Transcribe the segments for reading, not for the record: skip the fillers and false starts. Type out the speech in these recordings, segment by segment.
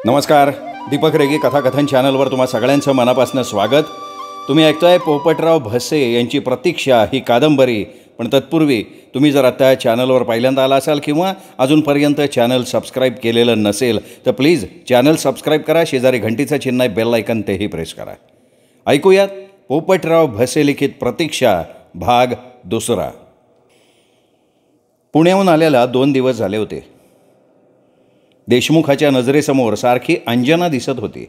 नमस्कार. दीपक रेगे कथाकथन चॅनलवर तुम्हा सगळ्यांचं मनापासून स्वागत. तुम्ही ऐकताय पोपटराव भसे यांची प्रतीक्षा ही कादंबरी. पण तत्पूर्वी तुम्ही जर आता चॅनलवर पहिल्यांदा आला असाल किंवा अजूनपर्यंत चॅनल सबस्क्राईब केलेलं नसेल तर प्लीज चॅनल सबस्क्राईब करा. शेजारी घंटीचं चिन्ह आहे, बेल आयकन तेही प्रेस करा. ऐकूयात पोपटराव भसे लिखित प्रतीक्षा भाग दुसरा. पुण्याहून आल्याला 2 दिवस झाले होते. देशमुखाच्या नजरेसमोर सारखी अंजना दिसत होती.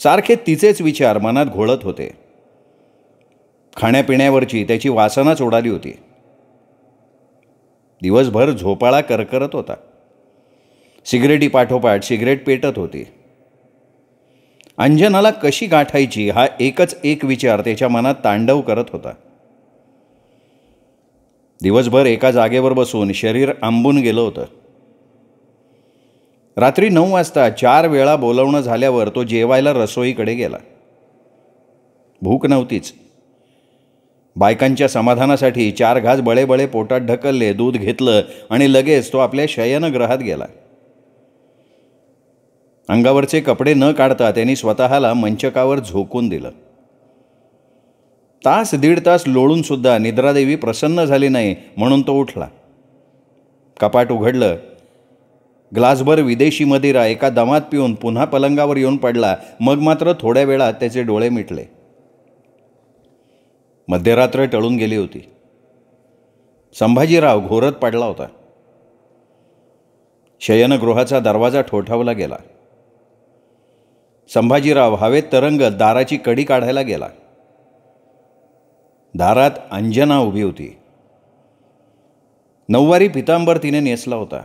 सारखे तिचेच विचार मनात घोळत होते. खाण्यापिण्यावरची त्याची वासनाच उडाली होती. दिवसभर झोपाळा करकरत होता. सिगरेटी पाठोपाठ सिगरेट पेटत होती. अंजनाला कशी गाठायची हा एकच एक विचार त्याच्या मनात तांडव करत होता. दिवसभर एका जागेवर बसून शरीर आंबून गेलं होतं. रात्री 9 वाजता 4 वेळा बोलवणं झाल्यावर तो जेवायला रसोईकडे गेला. भूक नव्हतीच. बायकांच्या समाधानासाठी 4 घास बळे पोटात ढकलले, दूध घेतलं आणि लगेच तो आपल्या शयनगृहात गेला. अंगावरचे कपडे न काढता त्यांनी स्वतःला मंचकावर झोकून दिलं. तास 1.5 तास लोळूनसुद्धा निद्रादेवी प्रसन्न झाली नाही म्हणून तो उठला. कपाट उघडलं. ग्लासभर विदेशी मदिरा एका दमात पिऊन पुन्हा पलंगावर येऊन पडला. मग मात्र थोड्या वेळात त्याचे डोळे मिटले. मध्यरात्र टळून गेली होती. संभाजीराव घोरत पडला होता. शयनगृहाचा दरवाजा ठोठावला गेला. संभाजीराव हवेत तरंगत दाराची कडी काढायला गेला. दारात अंजना उभी होती. नऊवारी पितांबर तिने नेसला होता.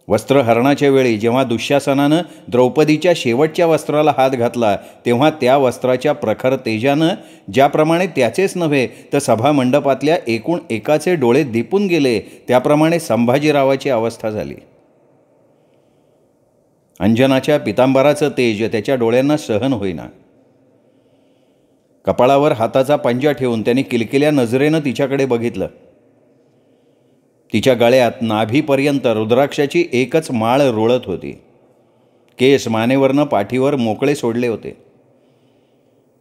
वस्त्रहरणाच्या वेळी जेव्हा दुःशासनानं द्रौपदीच्या शेवटच्या वस्त्राला हात घातला तेव्हा त्या वस्त्राच्या प्रखर तेजानं ज्याप्रमाणे त्याचेच नव्हे तर सभामंडपातल्या एकूण एकाचे डोळे दिपून गेले त्याप्रमाणे संभाजीरावाची अवस्था झाली. अंजनाच्या पितांबराचं तेज त्याच्या डोळ्यांना सहन होईना. कपाळावर हाताचा पंजा ठेवून त्याने किलकिल्या नजरेनं तिच्याकडे बघितलं. तिच्या गळ्यात नाभीपर्यंत रुद्राक्षाची एकच माळ रोळत होती. केस मानेवरनं पाठीवर मोकळे सोडले होते.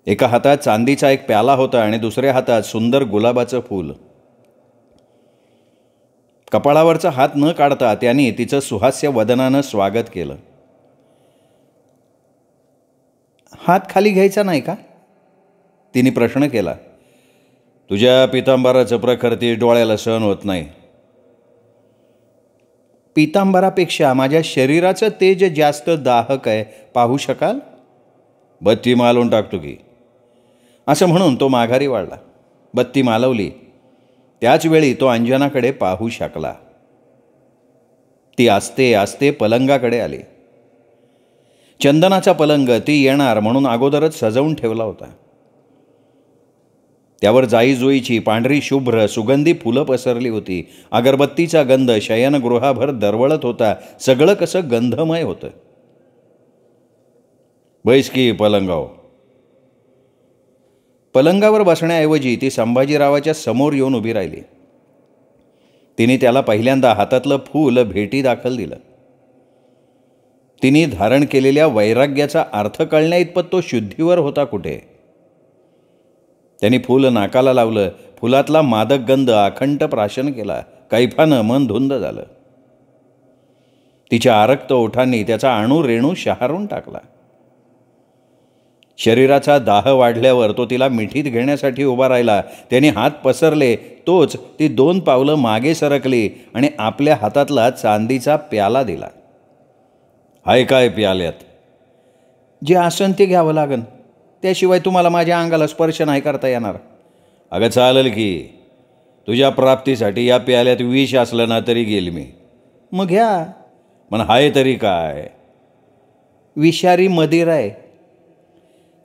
एका हातात चांदीचा एक प्याला होता आणि दुसऱ्या हातात सुंदर गुलाबाचं फूल. कपाळावरचा हात न काढता त्यांनी तिचं सुहास्य वदनानं स्वागत केलं. हात खाली घ्यायचा नाही का? तिने प्रश्न केला. तुझ्या पितांबराचं प्रखर ती डोळ्याला सहन होत नाही. पितांबरापेक्षा माझ्या शरीराचं तेज जास्त दाहक आहे, पाहू शकाल? बत्ती मालवून टाकतो की. असं म्हणून तो माघारी वाढला. बत्ती मालवली. त्याच वेळी तो अंजनाकडे पाहू शकला. ती आस्ते आस्ते पलंगाकडे आली. चंदनाचा पलंग ती येणार म्हणून अगोदरच सजवून ठेवला होता. त्यावर जाईजुईची पांढरी शुभ्र सुगंधी फुलं पसरली होती. अगरबत्तीचा गंध शयनगृहाभर दरवळत होता. सगळं कसं गंधमय होतं. बैस की पलंगाव. पलंगावर बसण्याऐवजी ती संभाजीरावाच्या समोर येऊन उभी राहिली. तिने त्याला पहिल्यांदा हातातलं फूल भेटी दाखल दिलं. तिने धारण केलेल्या वैराग्याचा अर्थ कळण्या इतपत तो शुद्धीवर होता कुठे. त्यांनी फूल नाकाला लावलं. फुलातला मादक गंध अखंड प्राशन केला. कैफानं मन धुंद झालं. तिच्या आरक्त ओठांनी त्याचा अणू रेणू शहारून टाकला. शरीराचा दाह वाढल्यावर तो तिला मिठीत घेण्यासाठी उभा राहिला. त्याने हात पसरले तोच ती 2 पावलं मागे सरकली आणि आपल्या हातातला चांदीचा प्याला दिला. हाय काय प्याल्यात? जे आसन ते घ्यावं लागन, त्याशिवाय तुम्हाला माझ्या अंगाला स्पर्श नाही करता येणार. अगं चालेल की. तुझ्या प्राप्तीसाठी या प्याल्यात विष असलं ना तरी गेल मी. मग घ्या. पण हाय तरी काय? विषारी मदिरा आहे.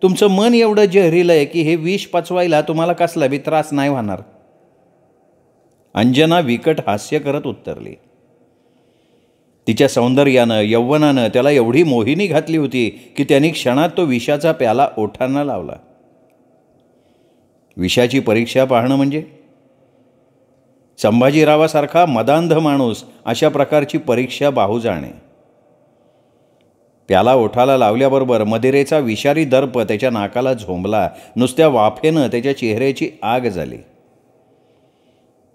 तुमचं मन एवढं जहरीलं आहे की हे विष पचवायला तुम्हाला कसला बी त्रास नाही होणार. अंजना विकट हास्य करत उत्तरली. तिच्या सौंदर्यानं यौवनानं त्याला एवढी मोहिनी घातली होती की त्यांनी क्षणात तो विषाचा प्याला ओठांना लावला. विषाची परीक्षा पाहणं म्हणजे संभाजीरावासारखा मदांध माणूस अशा प्रकारची परीक्षा बाहू जाणे. प्याला ओठाला लावल्याबरोबर मदिरेचा विषारी दर्प त्याच्या नाकाला झोंबला. नुसत्या वाफेनं त्याच्या चेहऱ्याची आग झाली.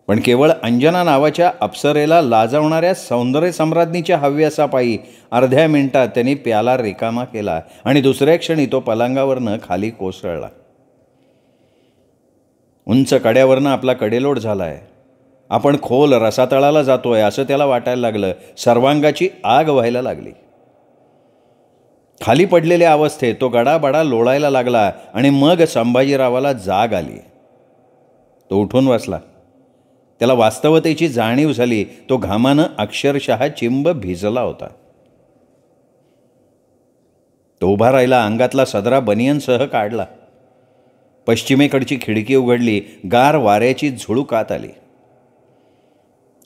पण केवळ अंजना नावाच्या अप्सरेला लाजवणाऱ्या सौंदर्य सम्राज्ञीच्या हव्यासापायी अर्ध्या मिनिटात त्यांनी प्याला रिकामा केला आणि दुसऱ्या क्षणी तो पलंगावरनं खाली कोसळला. उंच कड्यावरनं आपला कडेलोट झालाय. आपण खोल रसातळाला जातोय असं त्याला वाटायला लागलं. सर्वांगाची आग व्हायला लागली. खाली पडलेल्या अवस्थेत तो गडाबडा लोळायला लागला आणि मग संभाजीरावाला जाग आली. तो उठून बसला. त्याला वास्तवतेची जाणीव झाली. तो घामानं अक्षरशः चिंब भिजला होता. तो उभा राहिला. अंगातला सदरा बनियनसह काढला. पश्चिमेकडची खिडकी उघडली. गार वाऱ्याची झुळूक आत आली.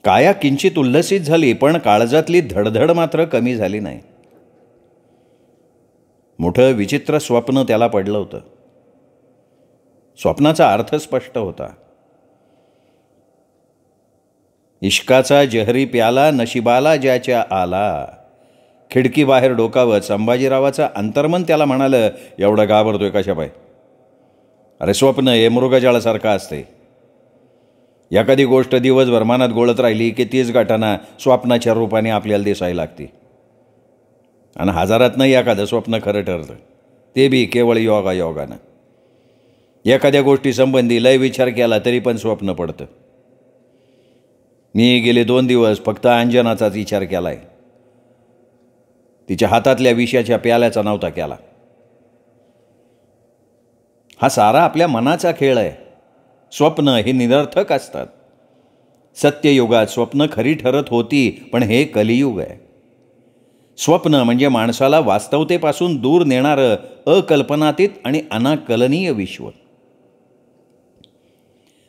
काया किंचित उल्हसित झाली, पण काळजातली धडधड मात्र कमी झाली नाही. मोठं विचित्र स्वप्न त्याला पडलं होतं. स्वप्नाचा अर्थ स्पष्ट होता. इश्काचा जहरी प्याला नशिबाला ज्याच्या आला. खिडकीबाहेर डोकावत संभाजीरावाचं अंतर्मन त्याला म्हणालं, एवढं घाबरतोय कशापाय? अरे स्वप्न हे मृगजळासारखं असते. एखादी गोष्ट दिवसभर मनात गोळत राहिली की तीच घटना स्वप्नाच्या रूपाने आपल्याला दिसायला लागते. आणि हजारात नाही एखादं स्वप्न खरं ठरतं, ते बी केवळ योगानं. एखाद्या गोष्टीसंबंधी लय विचार केला तरी पण स्वप्न पडतं. मी गेले 2 दिवस फक्त अंजनाचाच विचार केलाय. तिच्या हातातल्या विषाच्या प्याल्याचा नव्हता केला. हा सारा आपल्या मनाचा खेळ आहे. स्वप्न हे निरर्थक असतात. सत्ययुगात स्वप्न खरी ठरत होती, पण हे कलियुग आहे. स्वप्न म्हणजे माणसाला वास्तवतेपासून दूर नेणारं अकल्पनातीत आणि अनाकलनीय विश्व.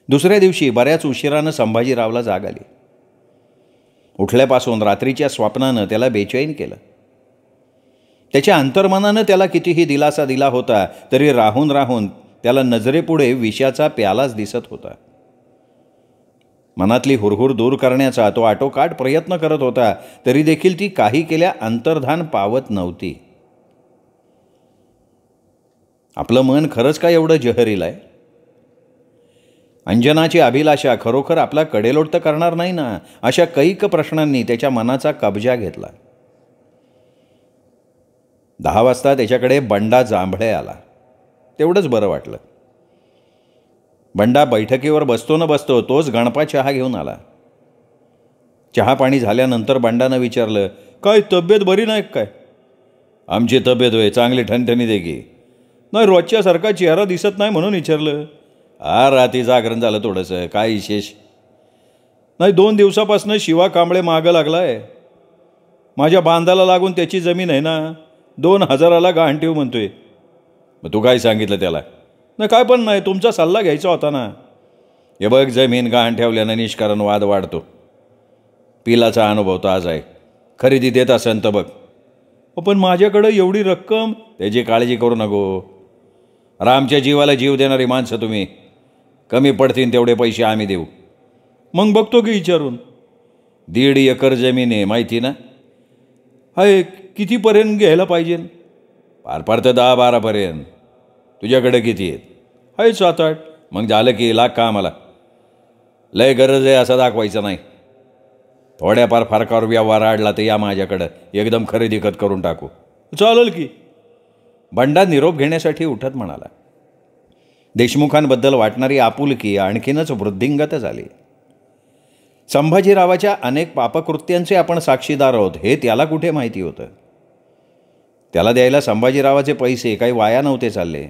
दुसऱ्या दिवशी बऱ्याच उशिरानं संभाजीरावला जाग आली. उठल्यापासून रात्रीच्या स्वप्नानं त्याला बेचैन केलं. त्याच्या अंतर्मनानं त्याला कितीही दिलासा दिला होता, तरी राहून राहून त्याला नजरेपुढे विषाचा प्यालाच दिसत होता. मनातली हुरहुर दूर करण्याचा तो आटोकाट प्रयत्न करत होता, तरी देखील ती काही केल्या अंतर्धान पावत नव्हती. आपलं मन खरंच का एवढं जहरील आहे? अंजनाची अभिलाषा खरोखर आपला कडेलोट तर करणार नाही ना? अशा कैक प्रश्नांनी त्याच्या मनाचा कब्जा घेतला. 10 वाजता त्याच्याकडे बंडा जांभळे आला. तेवढंच बरं वाटलं. बंडा बैठकीवर बसतो न बसतो तोच गणपा चहा घेऊन आला. चहा पाणी झाल्यानंतर बंडानं विचारलं, काय तब्येत बरी नाही काय? आमची तब्येत होय चांगली ठणठणी दे की. नाही, रोजच्यासारखा चेहरा दिसत नाही म्हणून विचारलं. रात्री जागरण झालं थोडंसं. काय विशेष? नाही, 2 दिवसापासून शिवा कांबळे मागं लागलाय. माझ्या बांधाला लागून त्याची जमीन आहे ना, 2000ला गहाण ठेव म्हणतोय. मग तू काय सांगितलं त्याला? नाही, काय पण नाही, तुमचा सल्ला घ्यायचा होता ना. हे बघ, जमीन गहाण ठेवल्यानं निष्कारण वाद वाढतो. पिलाचा अनुभव तर आज आहे. खरेदी देत असेल तर बघ. पण माझ्याकडं एवढी रक्कम. त्याची काळजी करू नको. रामच्या जीवाला जीव देणारी माणसं तुम्ही. कमी पडतील तेवढे पैसे आम्ही देऊ. मग बघतो की विचारून. 1.5 एकर जमीन आहे माहिती ना? हाय, कितीपर्यंत घ्यायला पाहिजे? फार तर 10-12पर्यंत. तुझ्याकडे किती आहेत? आहे 7-8. मग झालं की लाग का आम्हाला. लय गरज आहे असं दाखवायचं नाही. थोड्याफार फरकावर व्यवहार आडला तर या माझ्याकडं, एकदम खरेदी खत करून टाकू. चालेल की. बंडा निरोप घेण्यासाठी उठत म्हणाला. देशमुखांबद्दल वाटणारी आपुलकी आणखीनच वृद्धिंगत झाली. संभाजीरावाच्या अनेक पापकृत्यांचे आपण साक्षीदार आहोत हे त्याला कुठे माहिती होतं. त्याला द्यायला संभाजीरावाचे पैसे काही वाया नव्हते चालले.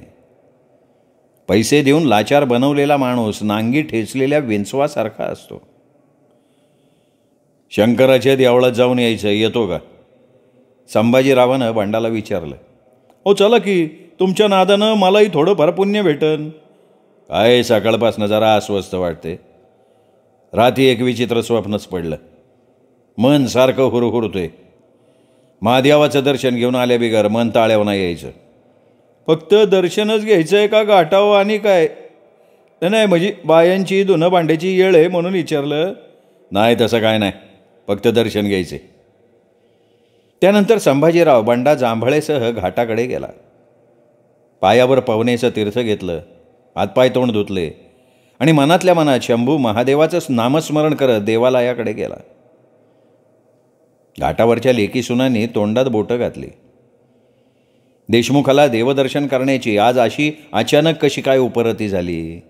पैसे देऊन लाचार बनवलेला माणूस नांगी ठेचलेल्या विंचवासारखा असतो. शंकराच्या देवळात जाऊन यायचं, येतो का? संभाजीरावानं बंडाला विचारलं. हो चला की, तुमच्या नादानं मलाही थोडंफार पुण्य भेटन. काय सकाळपासनं जरा अस्वस्थ वाटते. रात्री एक विचित्र स्वप्नच पडलं. मन सारखं हुरहुरतोय. महादेवाचं दर्शन घेऊन आल्या बिगर मन ताळ्यावर नाही यायचं. फक्त दर्शनच घ्यायचं आहे का गाठावं आणि काय? नाही, म्हणजे बायांची धुणं भांड्याची येळ आहे म्हणून विचारलं. नाही, तसं काय नाही, फक्त दर्शन घ्यायचे. त्यानंतर संभाजीराव बंडा जांभळेसह घाटाकडे गेला. पायावर पवनेचं तीर्थ घेतलं, हातपाय तोंड धुतले आणि मनातल्या मनात शंभू महादेवाचंच नामस्मरण करत देवालयाकडे गेला. घाटावरच्या लेकी सुनांनी तोंडात बोटं घातली. देशमुखाला देवदर्शन करण्याची आज अशी अचानक कशी काय उपरती झाली?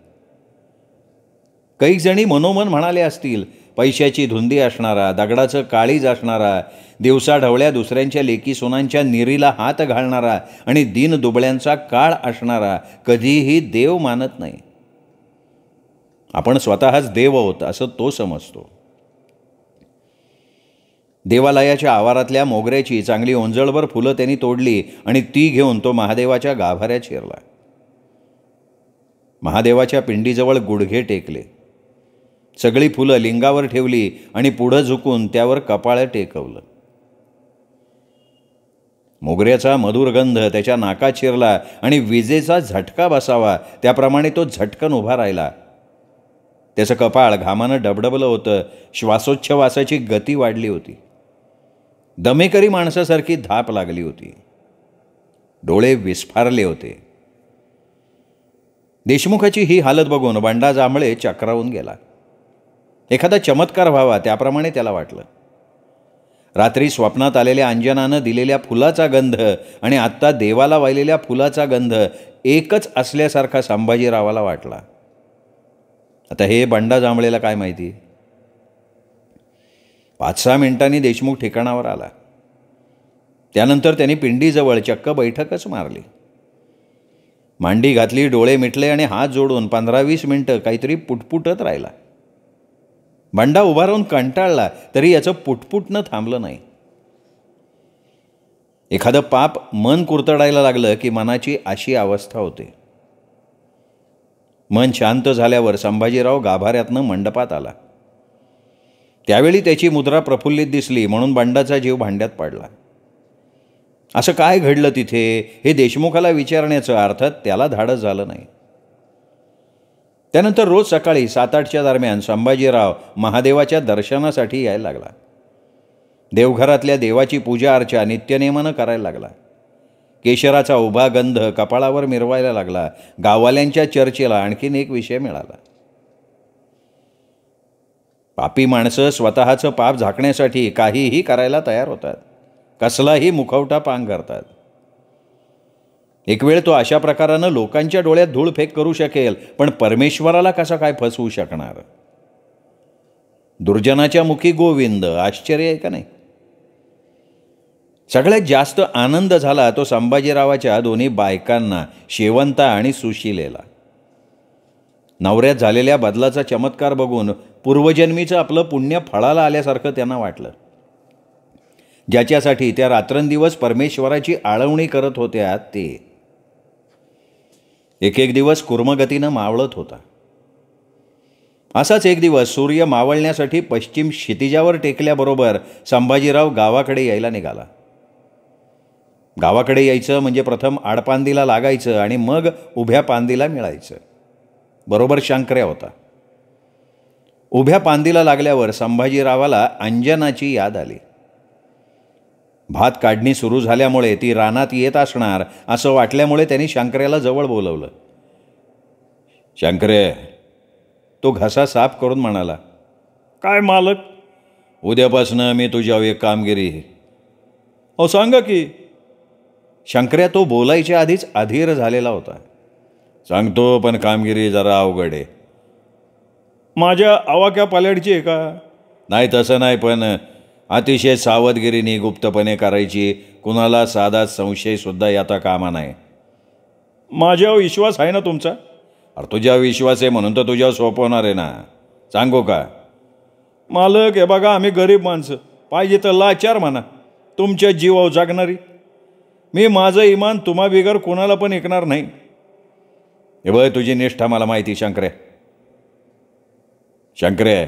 कैक जणी मनोमन म्हणाले असतील, पैशाची धुंदी असणारा, दगडाचं काळीज असणारा, दिवसाढवळ्या दुसऱ्यांच्या लेकी सोनांच्या निरीला हात घालणारा आणि दीन दुबळ्यांचा काळ असणारा कधीही देव मानत नाही. आपण स्वतःच देव आहोत असं तो समजतो. देवालयाच्या आवारातल्या मोगऱ्याची चांगली ओंजळभर फुलं त्यांनी तोडली आणि ती घेऊन तो महादेवाच्या गाभाऱ्यात शिरला. महादेवाच्या पिंडीजवळ गुडघे टेकले, सगळी फुलं लिंगावर ठेवली आणि पुढं झुकून त्यावर कपाळ टेकवलं. मोगऱ्याचा मधुर गंध त्याच्या नाकात शिरला आणि विजेचा झटका बसावा त्याप्रमाणे तो झटकन उभा राहिला. त्याचं कपाळ घामानं डबडबलं होतं, श्वासोच्छवासाची गती वाढली होती, दमेकरी माणसासारखी धाप लागली होती, डोळे विस्फारले होते. देशमुखाची ही हालत बघून बंडा जांभळे चक्रावून गेला. एखादा चमत्कार व्हावा त्याप्रमाणे त्याला वाटलं. रात्री स्वप्नात आलेल्या अंजनानं दिलेल्या फुलाचा गंध आणि आत्ता देवाला वाहिलेल्या फुलाचा गंध एकच असल्यासारखा संभाजीरावाला वाटला. आता हे बंडा जांभळेला काय माहिती? 5-6 मिनिटांनी देशमुख ठिकाणावर आला. त्यानंतर त्यांनी पिंडीजवळ चक्क बैठकच मारली. मांडी घातली, डोळे मिटले आणि हात जोडून 15-20 मिनिटं काहीतरी पुटपुटत राहिला. बंडा उभा राहून कंटाळला तरी याचं पुटपुटणं थांबलं नाही. एखादं पाप मन कुरतडायला लागलं की मनाची अशी अवस्था होते. मन शांत झाल्यावर संभाजीराव गाभाऱ्यातनं मंडपात आला. त्यावेळी त्याची मुद्रा प्रफुल्लित दिसली म्हणून बंडाचा जीव भांड्यात पडला. असं काय घडलं तिथे हे देशमुखाला विचारण्याचं अर्थात त्याला धाडस झालं नाही. त्यानंतर रोज सकाळी 7-8च्या दरम्यान संभाजीराव महादेवाच्या दर्शनासाठी यायला लागला. देवघरातल्या देवाची पूजा अर्चा नित्यनेमानं करायला लागला. केशराचा उभा गंध कपाळावर मिरवायला लागला. गाववाल्यांच्या चर्चेला आणखीन एक विषय मिळाला. पापी माणसं स्वतःचं पाप झाकण्यासाठी काहीही करायला तयार होतात, कसलाही मुखवटा पांघरतात. एक वेळ तो अशा प्रकारानं लोकांच्या डोळ्यात धूळफेक करू शकेल, पण परमेश्वराला कसा काय फसवू शकणार? दुर्जनाच्या मुखी गोविंद, आश्चर्य आहे का नाही? सगळ्यात जास्त आनंद झाला तो संभाजीरावाच्या दोन्ही बायकांना, शेवंता आणि सुशीलेला. नवऱ्यात झालेल्या बदलाचा चमत्कार बघून पूर्वजन्मीचं आपलं पुण्य फळाला आल्यासारखं त्यांना वाटलं. ज्याच्यासाठी त्या रात्रंदिवस परमेश्वराची आळवणी करत होत्या ते. एक दिवस कुर्मगतीनं मावळत होता. असाच एक दिवस सूर्य मावळण्यासाठी पश्चिम क्षितिजावर टेकल्याबरोबर संभाजीराव गावाकडे यायला निघाला. गावाकडे यायचं म्हणजे प्रथम आडपांदीला लागायचं आणि मग उभ्या पांदीला मिळायचं. बरोबर शंकर्या होता. उभ्या पांदीला लागल्यावर संभाजीरावाला अंजनाची याद आली. भात काढणी सुरू झाल्यामुळे ती रानात येत असणार असं वाटल्यामुळे त्यांनी शंकर्याला जवळ बोलवलं. शंकरे, तो घसा साफ करून म्हणाला, काय मालक? उद्यापासनं मी तुझ्यावर एक कामगिरी. अहो सांगा की. शंकर्या तो बोलायच्या आधीच अधीर झालेला होता. सांगतो, पण कामगिरी जरा अवघड आहे. माझ्या आवाक्या पाल्याडची आहे का? नाही, तसं नाही, पण अतिशय सावधगिरीने गुप्तपणे करायची. कुणाला साधा संशयसुद्धा येता कामा नाही. माझ्यावर विश्वास आहे ना तुमचा? अरे तुझ्या विश्वास आहे म्हणून तर तुझ्यावर सोपवणार आहे ना. सांगू का? मालक, हे बघा, आम्ही गरीब माणसं, पाहिजे तर लाचार म्हणा, तुमच्या जीवावर जागणारी. मी माझं इमान तुम्हा बिगर कोणाला पण ऐकणार नाही. हे बघ, तुझी निष्ठा मला माहिती. शंकरे,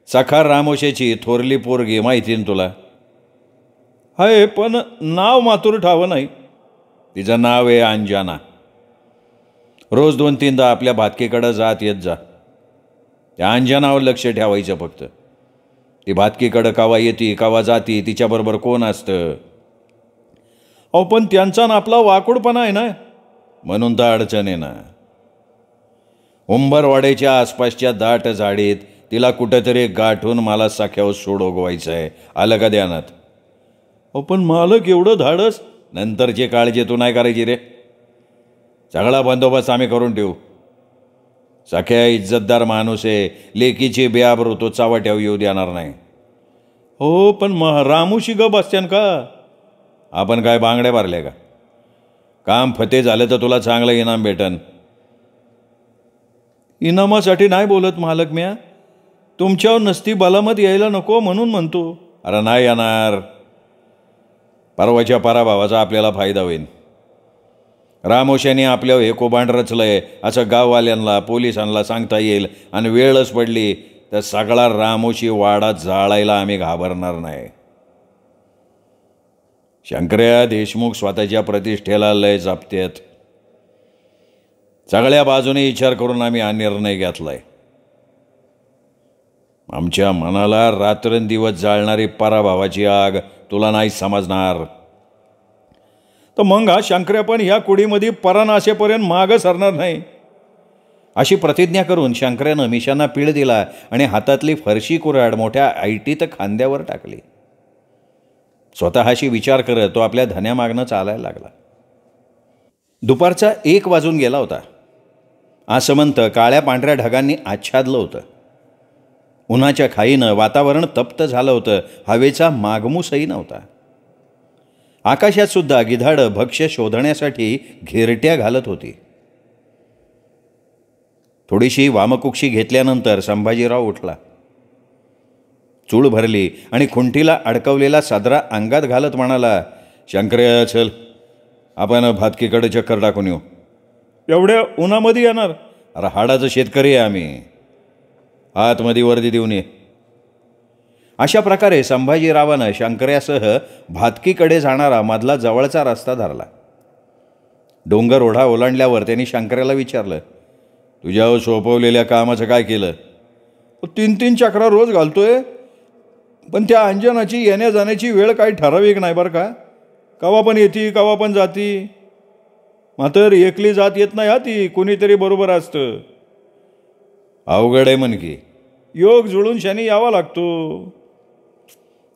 सखार रामोशेची थोरली पोरगी माहिती ना तुला? हाय, पण नाव मातूर ठावं नाही. तिचं नाव आहे अंजना. रोज 2-3दा आपल्या भातकीकडं जात येत जा. त्या अंजनावर लक्ष ठेवायचं फक्त. ती भातकीकडं कावा येते कावा जाती, तिच्याबरोबर कोण असतं? अहो पण त्यांचा ना आपला वाकुडपणा आहे ना, म्हणून तर अडचण आहे ना. उंबरवाड्याच्या आसपासच्या दाट झाडीत तिला कुठेतरी गाठून मला सख्यावर सोड उगवायचं आहे. आलं का ध्यानात? अहो पण मालक एवढं धाडस? नंतरची काळजी तू नाही करायची रे. सगळा बंदोबस्त आम्ही करून ठेवू. सख्या इज्जतदार माणूस आहे, लेकीची बेआबरू तो चावट्यावर येऊ देणार नाही. हो पण रामूशी गप असत्यान का? आपण काय बांगड्या भरल्या का? काम फते झालं तर तुला चांगलं इनाम भेटन. इनामासाठी नाही बोलत मालक म्या, तुमच्यावर नसती बलामत यायला नको म्हणून म्हणतो. अरे नाही येणार. परवाच्या पराभावाचा आपल्याला फायदा होईल. रामोशाने आपल्यावर हे कोबांड रचलंय असं गाववाल्यांना पोलिसांना सांगता येईल आणि वेळच पडली तर सगळा रामोशी वाडा जाळायला आम्ही घाबरणार नाही. शंकर्या देशमुख स्वतःच्या प्रतिष्ठेला लय जपतेत. सगळ्या बाजूने विचार करून आम्ही हा निर्णय घेतलाय. आमच्या मनाला रात्रंदिवस जाळणारी पराभवाची आग तुला नाही समजणार. तर मग हा शंकर्या पण ह्या कुडीमध्ये परानाशेपर्यंत मागं सरणार नाही अशी प्रतिज्ञा करून शंकर्यानं मिशांना पीळ दिला आणि हातातली फरशी कुऱ्हाड मोठ्या ऐटीत खांद्यावर टाकली. स्वतःशी विचार करत तो आपल्या धन्यामागनं चालायला लागला. दुपारचा 1 वाजून गेला होता. आसमंत काळ्या पांढऱ्या ढगांनी आच्छादलं होतं. उन्हाच्या खाईनं वातावरण तप्त झालं होतं. हवेचा मागमूसही नव्हता. आकाशात सुद्धा गिधाडं भक्ष्य शोधण्यासाठी घेरट्या घालत होती. थोडीशी वामकुक्षी घेतल्यानंतर संभाजीराव उठला. चूळ भरली आणि खुंटीला अडकवलेला सदरा अंगात घालत म्हणाला, शंकर्या चल आपण भातकीकडे चक्कर टाकून येऊ. एवढ्या उन्हामध्ये येणार? अरे हाडाचं शेतकरी आहे आम्ही, आतमध्ये वर्दी देऊन ये. अशा प्रकारे संभाजीरावानं शंकर्यासह भातकीकडे जाणारा मधला जवळचा रस्ता धरला. डोंगर ओढा ओलांडल्यावर त्यांनी शंकर्याला विचारलं, तुझ्यावर सोपवलेल्या कामाचं काय केलं? 3-3 चक्रा रोज घालतोय, पण त्या अंजनाची येण्या जाण्याची वेळ काही ठराविक नाही बरं का. कवा पण येते कवा पण जाती. मात्र एकली जात येत नाही हा, ती कोणीतरी बरोबर असतं. अवघड आहे म्हण की. योग जुळून शनी यावा लागतो.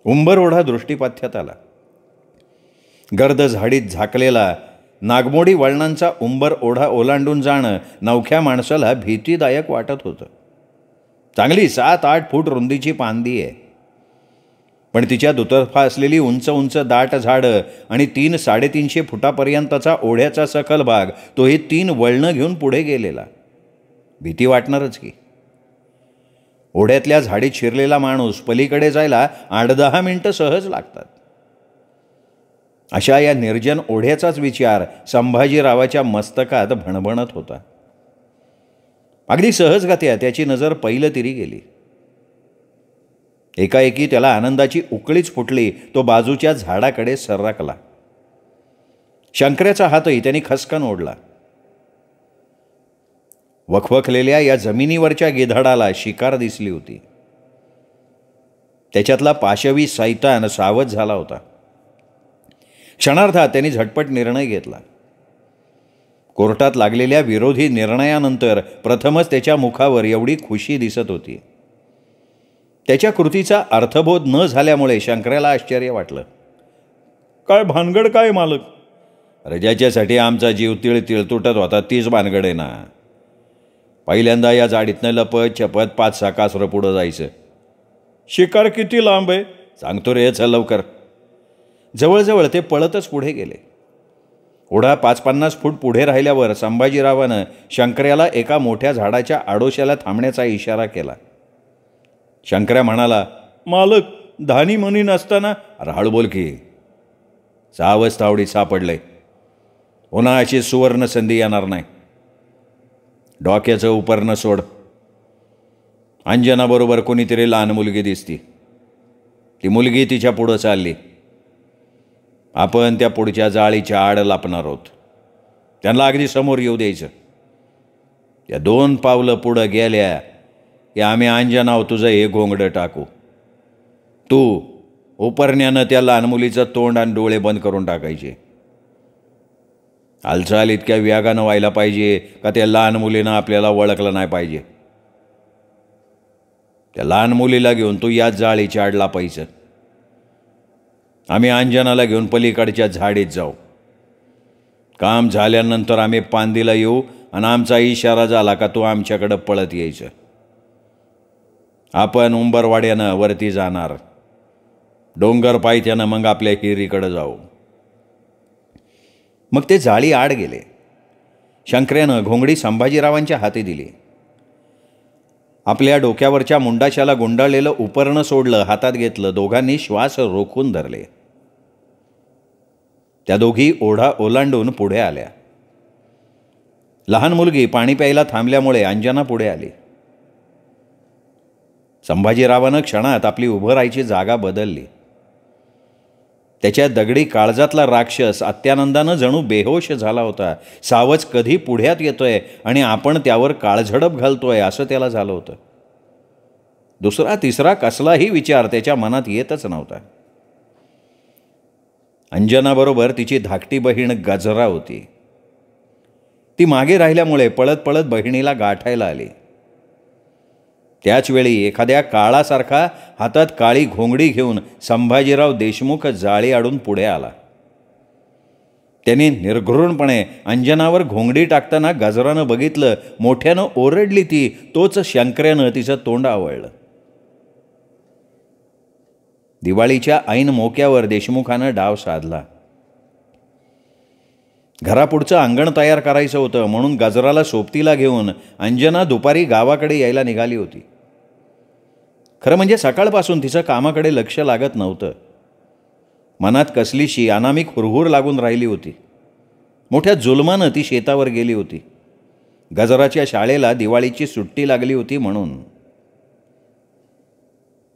उंबर ओढा दृष्टीपाथ्यात आला. गर्द झाडीत झाकलेला नागमोडी वळणांचा उंबर ओढा ओलांडून जाणं नवख्या माणसाला भीतीदायक वाटत होतं. चांगली 7-8 फूट रुंदीची पांदी आहे, पण तिच्या दुतर्फा असलेली उंच उंच दाट झाडं आणि 300-350 फुटापर्यंतचा ओढ्याचा सखल भाग, तो हे 3 वळणं घेऊन पुढे गेलेला. भीती वाटणारच की. ओढ्यातल्या झाडीत शिरलेला माणूस पलीकडे जायला 8-10 मिनिटं सहज लागतात. अशा या निर्जन ओढ्याचाच विचार संभाजीरावाच्या मस्तकात भणभणत होता. अगदी सहजगत्या त्याची नजर पहिलं तिरी गेली. एकाएकी त्याला आनंदाची उकळीच फुटली. तो बाजूच्या झाडाकडे सर्राकला. शंकर्याचा हातही त्यांनी खसकन ओढला. वखवखलेल्या या जमिनीवरच्या गिधाडाला शिकार दिसली होती. त्याच्यातला पाशवी सैतान सावध झाला होता. क्षणार्धात त्यांनी झटपट निर्णय घेतला. कोर्टात लागलेल्या विरोधी निर्णयानंतर प्रथमच त्याच्या मुखावर एवढी खुशी दिसत होती. त्याच्या कृतीचा अर्थबोध न झाल्यामुळे शंकर्याला आश्चर्य वाटलं. काय भानगड काय मालक? अरे ज्याच्यासाठी आमचा जीव तिळतिळ तुटत होता तीच भानगड आहे ना. पहिल्यांदा या जाडीतनं लपत छपत 5-6 कासरं पुढं जायचं. शिकार किती लांब आहे? सांगतो रे, चल लवकर. जवळजवळ ते पळतच पुढे गेले. ओढा 5-50 फूट पुढे राहिल्यावर संभाजीरावानं शंकर्याला एका मोठ्या झाडाच्या आडोशाला थांबण्याचा इशारा केला. शंकर्या म्हणाला, मालक धानी मनी नसताना. अरे हळू बोल की. सावज तावडीत सापडले. पुन्हा अशी सुवर्ण संधी येणार नाही. डोक्याचं उपरणं सोड. अंजनाबरोबर कोणीतरी लहान मुलगी दिसती. ती मुलगी तिच्या पुढं चालली. आपण त्या पुढच्या जाळीच्या आड लापणार आहोत. त्यांना अगदी समोर येऊ द्यायचं. या 2 पावलं पुढं गेल्या की आम्ही अंजनावर तुझं हे घोंगडं टाकू. तू उपरण्यानं त्या लहान मुलीचं तोंड आणि डोळे बंद करून टाकायचे. हालचाल इतक्या वेगानं व्हायला पाहिजे का त्या लहान मुलीनं आपल्याला ओळखलं नाही पाहिजे. त्या लहान मुलीला घेऊन तू याच जाळीच्या आड लपायचं. आम्ही अंजनाला घेऊन पलीकडच्या झाडीत जाऊ. काम झाल्यानंतर आम्ही पांदीला येऊ आणि आमचा इशारा झाला का तू आमच्याकडं पळत यायचं. आपण उंबरवाड्यानं वरती जाणार, डोंगर पायथ्यानं मग आपल्या हिरीकडं जाऊ. मग ते जाळी आड गेले. शंकर्यानं घोंगडी संभाजीरावांच्या हाती दिली. आपल्या डोक्यावरच्या मुंडाशाला गुंडाळलेलं उपरणं सोडलं, हातात घेतलं. दोघांनी श्वास रोखून धरले. त्या दोघी ओढा ओलांडून पुढे आल्या. लहान मुलगी पाणी प्यायला थांबल्यामुळे अंजना पुढे आली. संभाजीरावानं क्षणात आपली उभं राहायची जागा बदलली. त्याच्या दगडी काळजातला राक्षस अत्यानंदानं जणू बेहोश झाला होता. सावज कधी पुढ्यात येतोय आणि आपण त्यावर काळझडप घालतोय असं त्याला झालं होतं. दुसरा तिसरा कसलाही विचार त्याच्या मनात येतच नव्हता. अंजनाबरोबर तिची धाकटी बहीण गजरा होती. ती मागे राहिल्यामुळे पळत पळत बहिणीला गाठायला आली. त्याचवेळी एखाद्या काळासारखा हातात काळी घोंगडी घेऊन संभाजीराव देशमुख जाळी आडून पुढे आला. त्यांनी निर्घृणपणे अंजनावर घोंगडी टाकताना गजरानं बघितलं. मोठ्यानं ओरडली ती. तोच शंकर्यानं तिचं तोंड आवळलं. दिवाळीच्या ऐन मोक्यावर देशमुखानं डाव साधला. घरापुढचं अंगण तयार करायचं होतं म्हणून गजराला सोबतीला घेऊन अंजना दुपारी गावाकडे यायला निघाली होती. खरं म्हणजे सकाळपासून तिचं कामाकडे लक्ष लागत नव्हतं. मनात कसलीशी अनामिक हुरहुर लागून राहिली होती. मोठ्या जुलमानं ती शेतावर गेली होती. गजराच्या शाळेला दिवाळीची सुट्टी लागली होती म्हणून.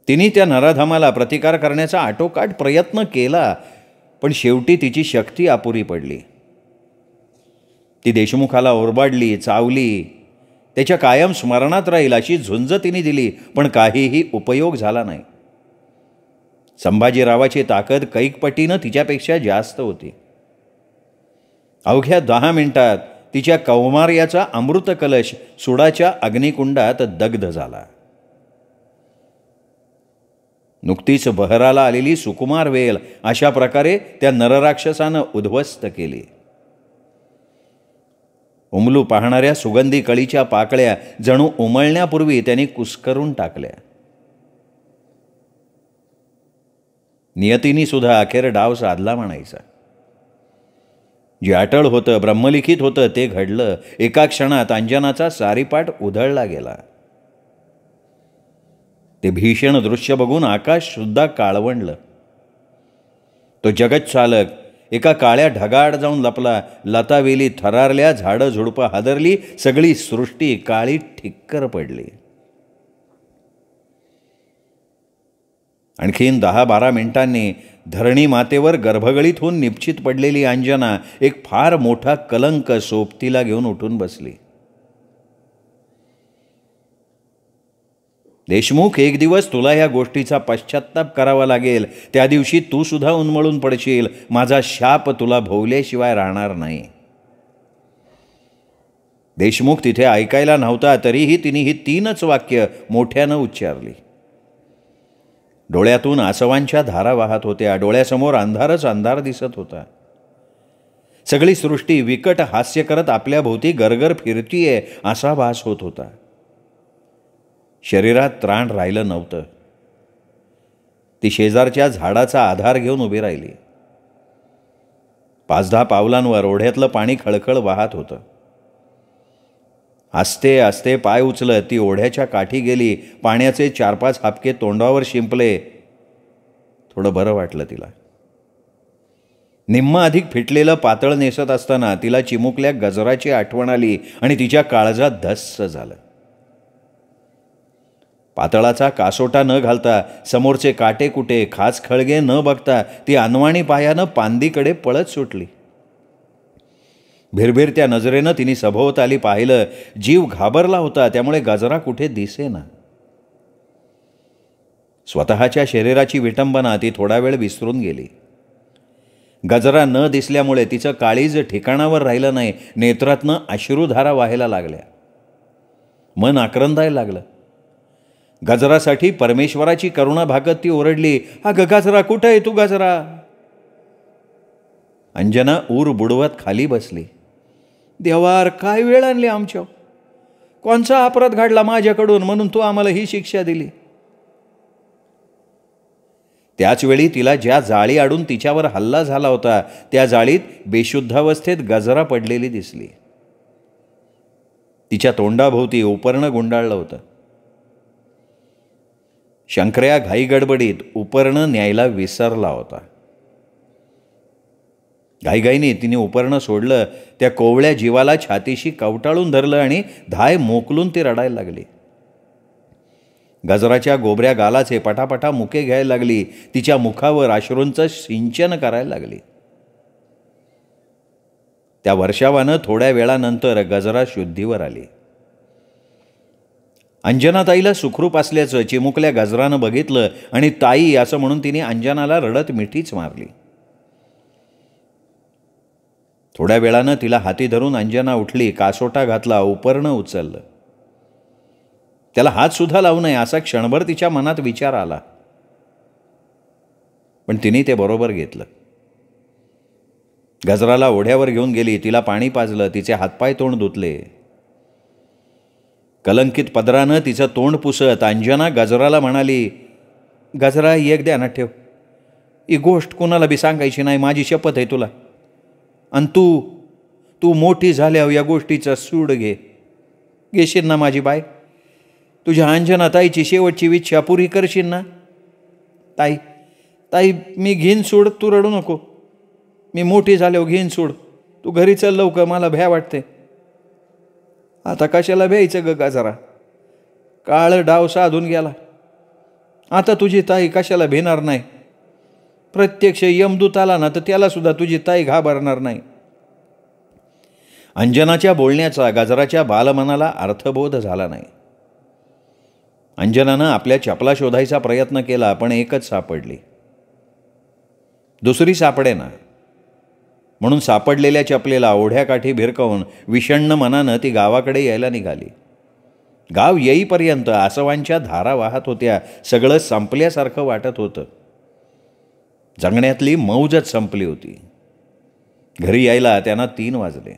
तिने त्या नराधमाला प्रतिकार करण्याचा आटोकाट प्रयत्न केला, पण शेवटी तिची शक्ती अपुरी पडली. ती देशमुखाला ओरबाडली, चावली. त्याच्या कायम स्मरणात राहील अशी झुंज तिने दिली, पण काहीही उपयोग झाला नाही. संभाजीरावाची ताकद कैकपटीनं तिच्यापेक्षा जास्त होती. अवघ्या 10 मिनिटात तिच्या कौमार्याचा अमृत कलश सुडाच्या अग्निकुंडात दग्ध झाला. नुकतीच बहराला आलेली सुकुमार वेल अशा प्रकारे त्या नरराक्षसानं उद्ध्वस्त केली. उमलू पाहणाऱ्या सुगंधी कळीच्या पाकळ्या जणू उमळण्यापूर्वी त्यांनी कुस्करून टाकल्या. नियतीने सुद्धा अखेर डाव साधला म्हणायचा. जे अटळ होतं, ब्रह्मलिखित होतं ते घडलं. एका क्षणात अंजनाचा सारीपाट उधळला गेला. ते भीषण दृश्य बघून आकाश सुद्धा काळवंडलं. तो जगत चालक एका काळ्या ढगाआड जाऊन लपला. लतावेली थरारल्या, झाडं झुडपं हादरली, सगळी सृष्टी काळी ठिक्कर पडली. आणखीन 10-12 मिनिटांनी धरणी मातेवर गर्भगळीत होऊन निपचित पडलेली अंजना एक फार मोठा कलंक सोबतीला घेऊन उठून बसली. देशमुख, एक दिवस तुला ह्या गोष्टीचा पश्चात्ताप करावा लागेल. त्या दिवशी तू सुद्धा उन्मळून पडशील. माझा शाप तुला भोवल्याशिवाय राहणार नाही. देशमुख तिथे ऐकायला नव्हता, तरीही तिने ही 3च वाक्य मोठ्यानं उच्चारली. डोळ्यातून आसवांच्या धारा वाहत होत्या. डोळ्यासमोर अंधारच अंधार दिसत होता. सगळी सृष्टी विकट हास्य करत आपल्या भोवती गरगर फिरतीये असा भास होत होता. शरीरात त्राण राहिलं नव्हतं. ती शेजारच्या झाडाचा आधार घेऊन उभी राहिली. 5-10 पावलांवर ओढ्यातलं पाणी खळखळ वाहत होतं. आस्ते आस्ते पाय उचलत ती ओढ्याच्या काठी गेली. पाण्याचे 4-5 हापके तोंडावर शिंपले. थोडं बरं वाटलं तिला. निम्म अधिक फिटलेलं पातळ नेसत असताना तिला चिमुकल्या गजराची आठवण आली आणि तिच्या काळजात धस्स झालं. पातळाचा कासोटा न घालता, समोरचे काटे कुटे, खाच खळगे न बघता ती अनवाणी पायानं पांदीकडे पळत सुटली. भिरभिरत्या नजरेनं तिने सभोवताली पाहिलं. जीव घाबरला होता, त्यामुळे गजरा कुठे दिसेना. स्वतःच्या शरीराची विटंबना ती थोडा वेळ विसरून गेली. गजरा न दिसल्यामुळे तिचं काळीज ठिकाणावर राहिलं नाही. नेत्रातनं अश्रुधारा व्हायला लागल्या. मन आक्रंदायला लागलं. गजरासाठी परमेश्वराची करुणा भागत ती ओरडली, "अगं गजरा, कुठं आहे तू गजरा?" अंजना ऊर बुडवत खाली बसली. "देवार, काय वेळ आणली आमच्या? कोणचा अपराध घडला माझ्याकडून म्हणून तू आम्हाला ही शिक्षा दिली?" त्याचवेळी तिला ज्या जाळी आडून तिच्यावर हल्ला झाला होता त्या जाळीत बेशुद्धावस्थेत गजरा पडलेली दिसली. तिच्या तोंडाभोवती उपरणं गुंडाळलं होतं. शंकर्या घाईगडबडीत उपरणं न्यायला विसरला होता. घाईघाईने तिने उपरणं सोडलं. त्या कोवळ्या जीवाला छातीशी कवटाळून धरलं आणि धाय मोकलून ती रडायला लागली. गजराच्या गोबऱ्या गालाचे पटापटा मुके घ्यायला लागली. तिच्या मुखावर अश्रूंचं सिंचन करायला लागली. त्या वर्षावानं थोड्या वेळानंतर गजरा शुद्धीवर आली. अंजनाताईला सुखरूप असल्याचं चिमुकल्या गजरानं बघितलं आणि ताई असं म्हणून तिने अंजनाला रडत मिठीच मारली. थोड्या वेळानं तिला हाती धरून अंजना उठली. कासोटा घातला. उपरणं उचललं. त्याला हात सुद्धा लावू नये असा क्षणभर तिच्या मनात विचार आला, पण तिने ते बरोबर घेतलं. गजराला ओढ्यावर घेऊन गेली. तिला पाणी पाजलं. तिचे हातपाय तोंड धुतले. कलंकित पदरानं तिचं तोंड पुसत अंजना गजराला म्हणाली, "गजरा, एक ध्यानात ठेव, ही गोष्ट कुणाला बी सांगायची नाही, माझी शपथ आहे तुला. आणि तू मोठी झाल्यावर या गोष्टीचा सूड घेशील ना माझी बाय? तुझ्या अंजना ताईची शेवटची इच्छा पुरी करशील ना? ताई, मी घेईन सूड, तू रडू नको. मी मोठी झाल्यावर घेईन सूड. तू घरी चल लवकर, मला भ्या वाटते." "आता कशाला भ्यायचं ग गजरा? काळ डाव साधून गेला. आता तुझी ताई कशाला भिणार नाही? प्रत्यक्ष यमदूत आला ना तर त्याला सुद्धा तुझी ताई घाबरणार नाही." अंजनाच्या बोलण्याचा गजराच्या बालमनाला अर्थबोध झाला नाही. अंजनानं आपल्या चपला शोधायचा प्रयत्न केला, पण एकच सापडली. दुसरी सापडेना. म्हणून सापडलेल्या चपलेला ओढ्याकाठी भिरकावून विषण्ण मनानं ती गावाकडे यायला निघाली. गाव येईपर्यंत आसवांच्या धारा वाहत होत्या. सगळं संपल्यासारखं वाटत होतं. जगण्यातली मौजच संपली होती. घरी यायला त्यांना 3 वाजले.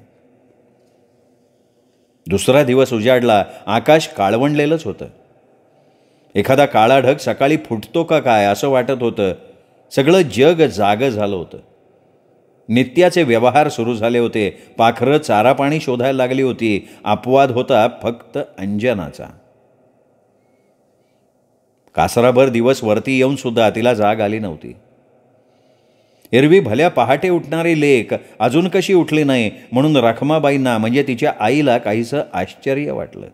दुसरा दिवस उजाडला. आकाश काळवंडलेलंच होतं. एखादा काळा ढग सकाळी फुटतो का काय असं वाटत होतं. सगळं जग जागं झालं होतं. नित्याचे व्यवहार सुरू झाले होते. पाखरं चारा पाणी शोधायला लागली होती. अपवाद होता फक्त अंजनाचा. कासराभर दिवस वरती येऊन सुद्धा तिला जाग आली नव्हती. एरवी भल्या पहाटे उठणारी लेक अजून कशी उठली नाही म्हणून रखमाबाईंना म्हणजे तिच्या आईला काहीसं आश्चर्य वाटलं.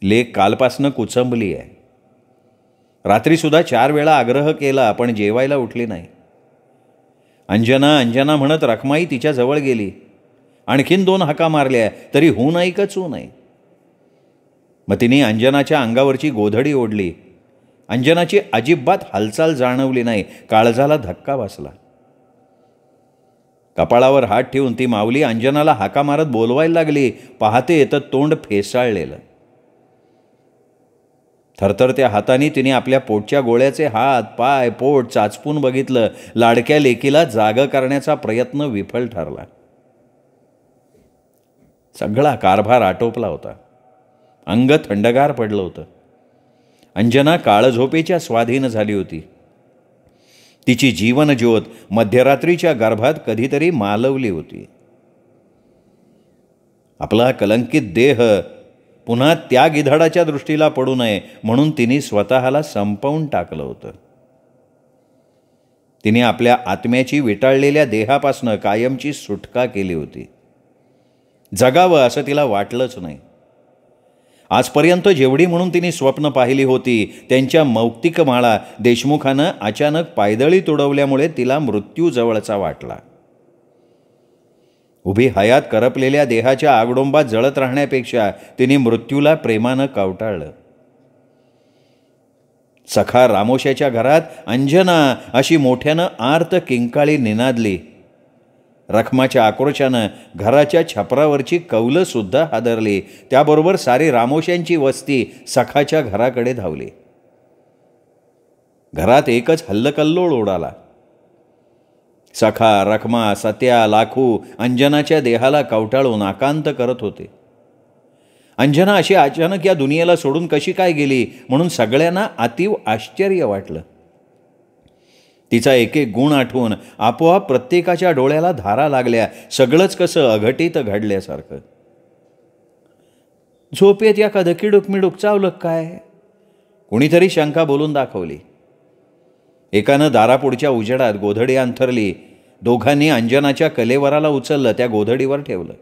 लेक कालपासनं कुचंबली आहे. रात्रीसुद्धा 4 वेळा आग्रह केला पण जेवायला उठली नाही. अंजना म्हणत रखमाई तिच्या जवळ गेली. आणखीन 2 हाका मारल्या तरी हू नाही का चू नाही. मग तिने अंजनाच्या अंगावरची गोधडी ओढली. अंजनाची अजिबात हालचाल जाणवली नाही. काळजाला धक्का बसला. कपाळावर हात ठेवून ती माऊली अंजनाला हाका मारत बोलवायला लागली. पाहते तर तोंड फेसाळलेलं. थरथरत्या हाताने तिने आपल्या पोटच्या गोळ्याचे हात पाय पोट चाचपून बघितलं. लाडक्या लेकीला जाग करण्याचा प्रयत्न विफल ठरला. सगळा कारभार आटोपला होता. अंग थंडगार पडलं होतं. अंजना काळझोपेच्या स्वाधीन झाली होती. तिची जीवनज्योत मध्यरात्रीच्या गर्भात कधीतरी मालवली होती. आपला कलंकित देह पुन्हा त्या गिधाडाच्या दृष्टीला पडू नये म्हणून तिने स्वतःला संपवून टाकलं होतं. तिने आपल्या आत्म्याची विटाळलेल्या देहापासनं कायमची सुटका केली होती. जगावं असं तिला वाटलंच नाही. आजपर्यंत जेवढी म्हणून तिने स्वप्न पाहिली होती त्यांच्या मौक्तिक माळा देशमुखानं अचानक पायदळी तुडवल्यामुळे तिला मृत्यू जवळचा वाटला. उभी हयात करपलेल्या देहाच्या आगडोंबात जळत राहण्यापेक्षा तिने मृत्यूला प्रेमानं कवटाळलं. सखा रामोशाच्या घरात अंजना अशी मोठ्यानं आर्त किंकाळी निनादली. रखमाच्या आक्रोशानं घराच्या छपरावरची कौलंसुद्धा हादरली. त्याबरोबर सारी रामोशांची वस्ती सखाच्या घराकडे धावली. घरात एकच हल्लकल्लोळ उडाला. सखा, रखमा, सत्या, लाखू अंजनाच्या देहाला कवटाळून आकांत करत होते. अंजना अशी अचानक या दुनियेला सोडून कशी काय गेली म्हणून सगळ्यांना अतीव आश्चर्य वाटलं. तिचा एक एक गुण आठवून आपोआप प्रत्येकाच्या डोळ्याला धारा लागल्या. सगळंच कसं अघटित घडल्यासारखं. झोपेत या कदकिडूक मिडूक चावलं काय? कुणीतरी शंका बोलून दाखवली. एकानं दारापुढच्या उजेडात गोधडी अंथरली. दोघांनी अंजनाच्या कलेवराला उचललं, त्या गोधडीवर ठेवलं.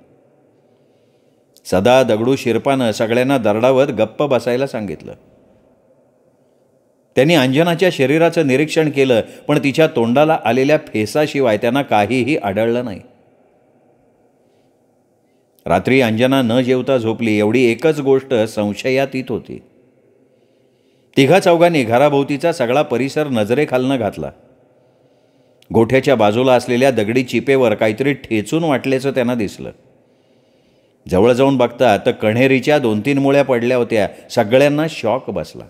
सदा दगडू शिरपानं सगळ्यांना दरडावत गप्प बसायला सांगितलं. त्यांनी अंजनाच्या शरीराचं निरीक्षण केलं, पण तिच्या तोंडाला आलेल्या फेसाशिवाय त्यांना काहीही आढळलं नाही. रात्री अंजना न जेवता झोपली. एवढी एकच गोष्ट संशयात येत होती. तिघा चौघांनी घराभोवतीचा सगळा परिसर नजरेखालनं घातला. गोठ्याच्या बाजूला असलेल्या दगडी चिपेवर काहीतरी ठेचून वाटल्याचं त्यांना दिसलं. जवळ जाऊन बघता तर कण्हेरीच्या 2-3 मुळ्या पडल्या होत्या. सगळ्यांना शॉक बसला.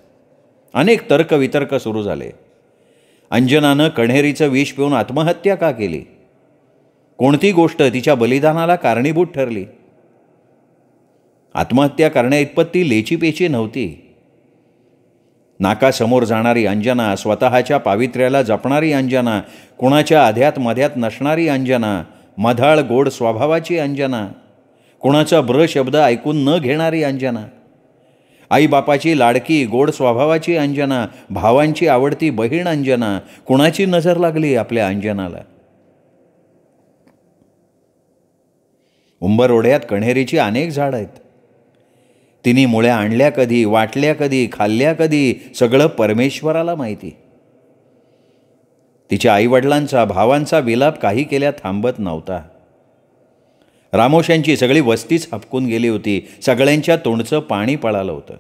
अनेक तर्कवितर्क सुरू झाले. अंजनानं कण्हेरीचं विष पिऊन आत्महत्या का केली? कोणती गोष्ट तिच्या बलिदानाला कारणीभूत ठरली? आत्महत्या करण्याइतपत ती लेचीपेची नव्हती. नाकासमोर जाणारी अंजना, स्वतःच्या पावित्र्याला जपणारी अंजना, कुणाच्या अध्यात मध्यात नसणारी अंजना, मधाळ गोड स्वभावाची अंजना, कुणाचा ब्र शब्द ऐकून न घेणारी अंजना, आईबापाची लाडकी गोड स्वभावाची अंजना, भावांची आवडती बहीण अंजना. कुणाची नजर लागली आपल्या अंजनाला? उंबरओढ्यात कण्हेरीची अनेक झाडं आहेत. तिने मुळ्या आणल्या कधी, वाटल्या कधी, खाल्ल्या कधी, सगळं परमेश्वराला माहिती. तिच्या आईवडिलांचा, भावांचा विलाप काही केल्या थांबत नव्हता. रामोशांची सगळी वस्तीच हपकून गेली होती. सगळ्यांच्या तोंडचं पाणी पळालं होतं.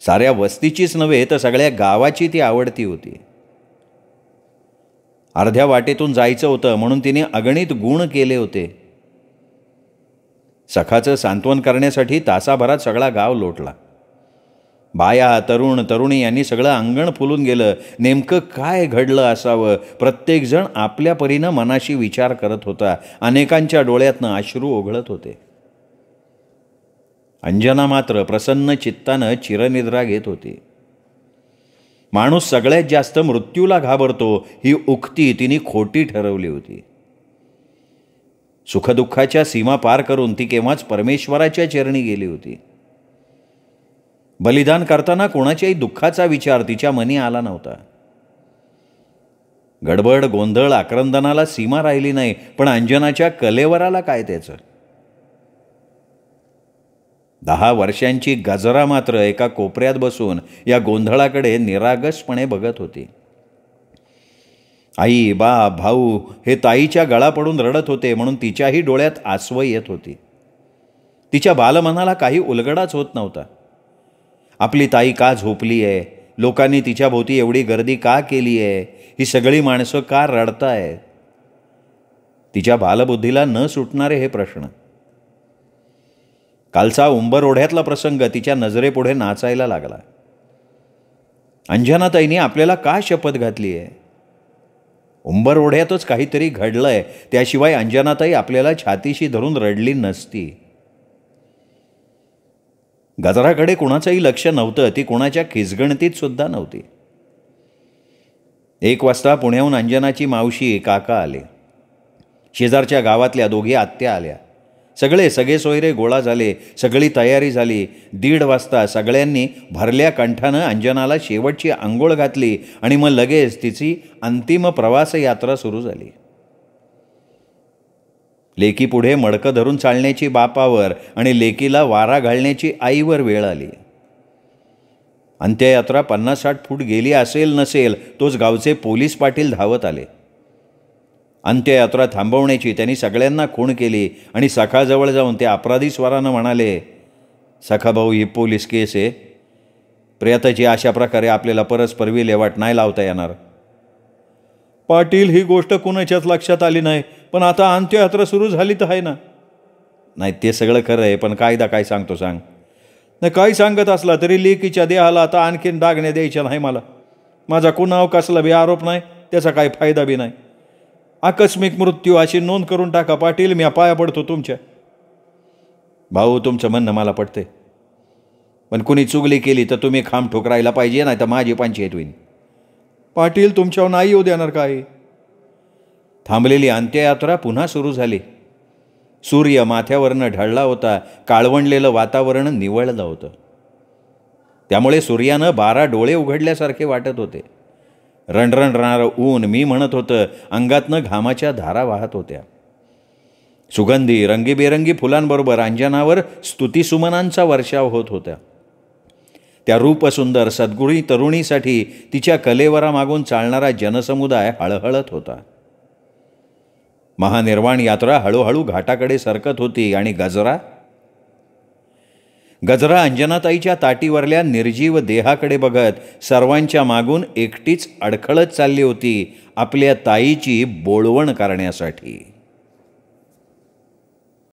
साऱ्या वस्तीचीच नव्हे तर सगळ्या गावाची ती आवडती होती. अर्ध्या वाटेतून जायचं होतं म्हणून तिने अगणित गुण केले होते. सखाचं सांत्वन करण्यासाठी तासाभरात सगळा गाव लोटला. बाया, तरुण, तरुणी यांनी सगळं अंगण फुलून गेलं. नेमकं काय घडलं असावं? प्रत्येकजण आपल्या परीनं मनाशी विचार करत होता. अनेकांच्या डोळ्यातनं अश्रू ओघळत होते. अंजना मात्र प्रसन्न चित्तानं चिरनिद्रा घेत होती. माणूस सगळ्यात जास्त मृत्यूला घाबरतो ही उक्ती तिने खोटी ठरवली होती. सुखदुःखाच्या सीमा पार करून ती केव्हाच परमेश्वराच्या चरणी गेली होती. बलिदान करताना कोणाच्याही दुःखाचा विचार तिच्या मनी आला नव्हता. गडबड, गोंधळ, आक्रंदनाला सीमा राहिली नाही. पण अंजनाच्या कलेवराला काय त्याचं? 10 वर्षांची गजरा मात्र एका कोपऱ्यात बसून या गोंधळाकडे निरागसपणे बघत होती. आई, बा, भाऊ हे ताईच्या गळा पडून रडत होते म्हणून तिच्याही डोळ्यात आसवं येत होती. तिच्या बालमनाला काही उलगडाच होत नव्हता. आपली ताई का झोपली आहे? लोकांनी तिच्या भोवती एवढी गर्दी का केली आहे? ही सगळी माणसं का रडतायत? तिच्या बालबुद्धीला न सुटणारे हे प्रश्न. कालचा उंबरओढ्यातला प्रसंग तिच्या नजरेपुढे नाचायला लागला. अंजनाताईंनी आपल्याला का शपथ घातली आहे? उंबरओढ्यातच काहीतरी घडलंय, त्याशिवाय अंजनाताई आपल्याला छातीशी धरून रडली नसती. गजराकडे कुणाचंही लक्ष नव्हतं. ती कुणाच्या खिसगणतीत सुद्धा नव्हती. 1 वाजता पुण्याहून अंजनाची मावशी, काका आले. शेजारच्या गावातल्या 2 आत्या आल्या. सगळे सोयरे गोळा झाले. सगळी तयारी झाली. 1:30 वाजता सगळ्यांनी भरल्या कंठानं अंजनाला शेवटची आंघोळ घातली आणि मग लगेच तिची अंतिम प्रवास यात्रा सुरू झाली. लेकीपुढे मडकं धरून चालण्याची बापावर आणि लेकीला वारा घालण्याची आईवर वेळ आली. अंत्ययात्रा 50-60 फूट गेली असेल नसेल तोच गावचे पोलीस पाटील धावत आले. अंत्ययात्रा थांबवण्याची त्यांनी सगळ्यांना खूण केली आणि सखाजवळ जाऊन ते अपराधी स्वरानं म्हणाले, सखाभाऊ, ही पोलीस केस आहे. प्रियताची अशा प्रकारे आपल्याला परस्पर विल्हेवाट नाही लावता येणार. पाटील, ही गोष्ट कुणाच्याच लक्षात आली नाही, पण आता अंत्ययात्रा सुरू झाली तर आहे ना. नाही, ते सगळं खरं आहे, पण कायदा काय सांगतो सांग. नाही, काय सांगत असला तरी लेकीच्या देहाला आता आणखीन डागण्या द्यायच्या नाही मला. माझा कुणाव कसला बी आरोप नाही, त्याचा काही फायदा बी नाही. आकस्मिक मृत्यू अशी नोंद करून टाका पाटील, मी पाया पडतो तुमच्या. भाऊ, तुमचं म्हणणं मला पटतंय, पण कुणी चुगली केली तर तुम्ही खांब ठोकरायला पाहिजे, नाही तर माझी पंचायत होईल. पाटील, तुमच्यावर नाही येऊ देणार काय. थांबलेली अंत्ययात्रा पुन्हा सुरू झाली. सूर्य माथ्यावरनं ढळला होता. काळवंडलेलं वातावरण निवळलं होतं. त्यामुळे सूर्यानं 12 डोळे उघडल्यासारखे वाटत होते. रणरणणारं ऊन मी म्हणत होतं. अंगातनं घामाच्या धारा वाहत होत्या. सुगंधी रंगीबेरंगी फुलांबरोबर अंजनावर स्तुतिसुमनांचा वर्षाव होत होता. त्या रूपसुंदर सद्गुणी तरुणीसाठी तिच्या कलेवरामागून चालणारा जनसमुदाय हळहळत होता. महानिर्वाण यात्रा हळूहळू घाटाकडे सरकत होती आणि गजरा अंजनाताईच्या ताटीवरल्या निर्जीव देहाकडे बघत सर्वांच्या मागून एकटीच अडखळत चालली होती आपल्या ताईची बोळवण करण्यासाठी.